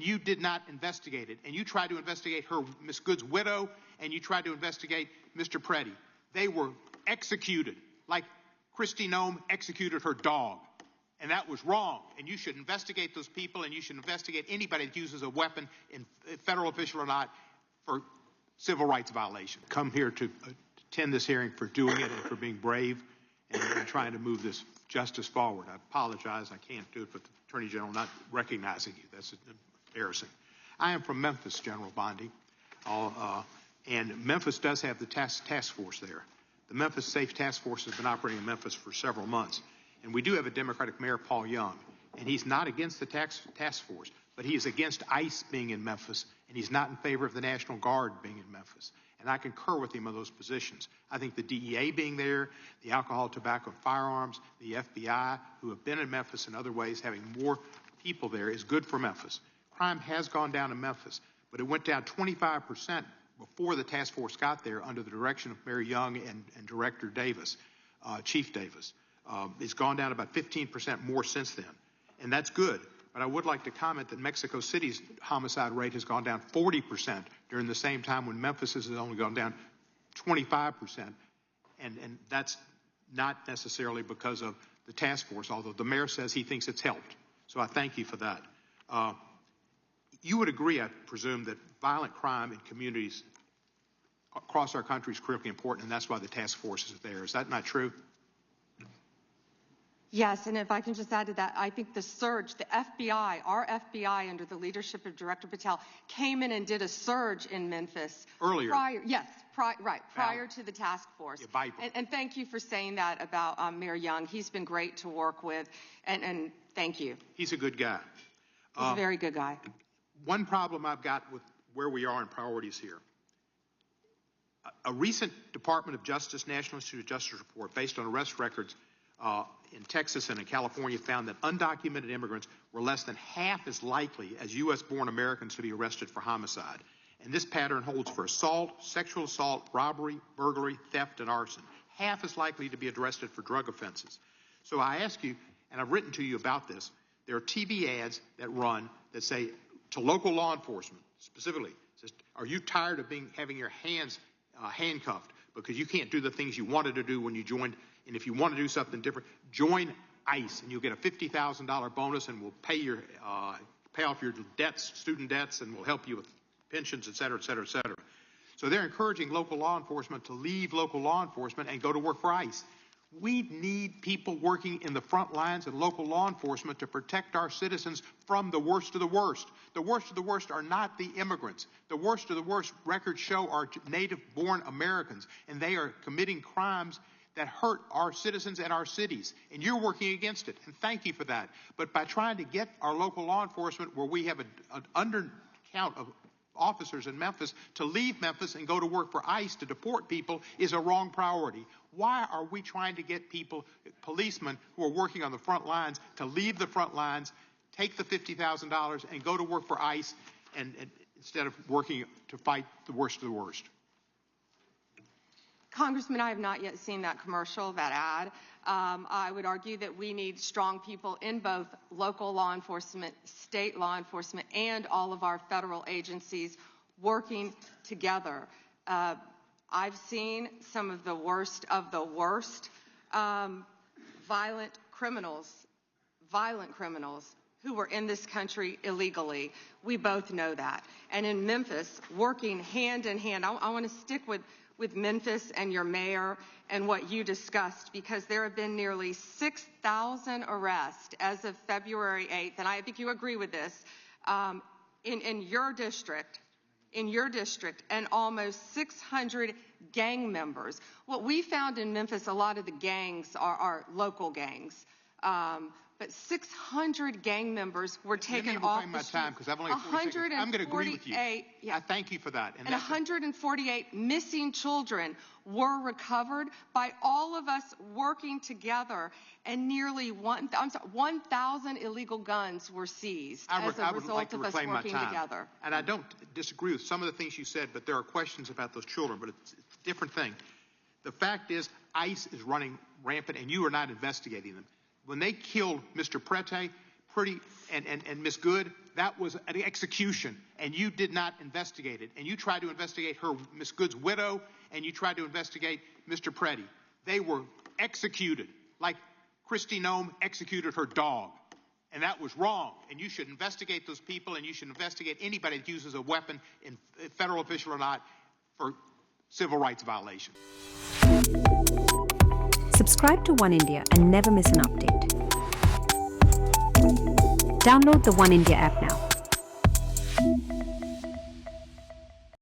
You did not investigate it, and you tried to investigate her, Miss Good's widow, and you tried to investigate Mr. Pretti. They were executed like Kristi Noem executed her dog, and that was wrong. And you should investigate those people, and you should investigate anybody that uses a weapon, in federal official or not, for civil rights violation. Come here to attend this hearing for doing it and for being brave and trying to move this justice forward. I apologize, I can't do it, but the Attorney General not recognizing you. That's embarrassing. I am from Memphis, General Bondi, and Memphis does have the task force there. The Memphis Safe Task Force has been operating in Memphis for several months, and we do have a Democratic Mayor, Paul Young, and he's not against the task force, but he is against ICE being in Memphis, and he's not in favor of the National Guard being in Memphis. And I concur with him on those positions. I think the DEA being there, the alcohol, tobacco, and firearms, the FBI, who have been in Memphis in other ways, having more people there is good for Memphis. Crime has gone down in Memphis, but it went down 25% before the task force got there under the direction of Mayor Young and Director Davis, Chief Davis. It's gone down about 15% more since then, and that's good. But I would like to comment that Mexico City's homicide rate has gone down 40% during the same time when Memphis has only gone down 25%. And that's not necessarily because of the task force, although the mayor says he thinks it's helped. So I thank you for that. You would agree, I presume, that violent crime in communities across our country is critically important, and that's why the task force is there. Is that not true? Yes, and if I can just add to that, I think the surge, the FBI, our FBI under the leadership of Director Patel, came in and did a surge in Memphis. Earlier. Prior to the task force. And thank you for saying that about Mayor Young. He's been great to work with, and thank you. He's a good guy. He's a very good guy. One problem I've got with where we are in priorities here. A recent Department of Justice, National Institute of Justice report based on arrest records in Texas and in California found that undocumented immigrants were less than half as likely as U.S.-born Americans to be arrested for homicide. And this pattern holds for assault, sexual assault, robbery, burglary, theft, and arson. Half as likely to be arrested for drug offenses. So I ask you, and I've written to you about this, there are TV ads that run that say to local law enforcement, specifically, says, are you tired of having your hands handcuffed because you can't do the things you wanted to do when you joined? And if you want to do something different, join ICE, and you'll get a $50,000 bonus, and we'll pay off your debts, student debts, and we'll help you with pensions, et cetera, et cetera, et cetera. So they're encouraging local law enforcement to leave local law enforcement and go to work for ICE. We need people working in the front lines of local law enforcement to protect our citizens from the worst of the worst. The worst of the worst are not the immigrants. The worst of the worst, records show, are native-born Americans, and they are committing crimes that hurt our citizens and our cities, and you're working against it, and thank you for that. But by trying to get our local law enforcement, where we have an undercount of officers in Memphis, to leave Memphis and go to work for ICE to deport people is a wrong priority. Why are we trying to get people, policemen who are working on the front lines, to leave the front lines, take the $50,000, and go to work for ICE and instead of working to fight the worst of the worst? Congressman, I have not yet seen that commercial, that ad. I would argue that we need strong people in both local law enforcement, state law enforcement, and all of our federal agencies working together. I've seen some of the worst violent criminals who were in this country illegally. We both know that. And in Memphis, working hand in hand, I want to stick with Memphis and your mayor and what you discussed, because there have been nearly 6,000 arrests as of February 8th, and I think you agree with this, in your district, and almost 600 gang members. What we found in Memphis, a lot of the gangs are local gangs. But 600 gang members were taken off the streets. Time, because I've only 40 seconds. I'm going to agree with you. Yeah. I thank you for that. And 148 missing children were recovered by all of us working together, and nearly 1,000 illegal guns were seized as a result of us working together. And I don't disagree with some of the things you said, but there are questions about those children, but it's a different thing. The fact is, ICE is running rampant, and you are not investigating them. When they killed Mr. Pretti and Miss Good, that was an execution, and you did not investigate it. And you tried to investigate her, Ms. Good's widow, and you tried to investigate Mr. Pretti. They were executed like Kristi Noem executed her dog. And that was wrong. And you should investigate those people, and you should investigate anybody that uses a weapon, in federal official or not, for civil rights violations. Subscribe to One India and never miss an update. Download the One India app now.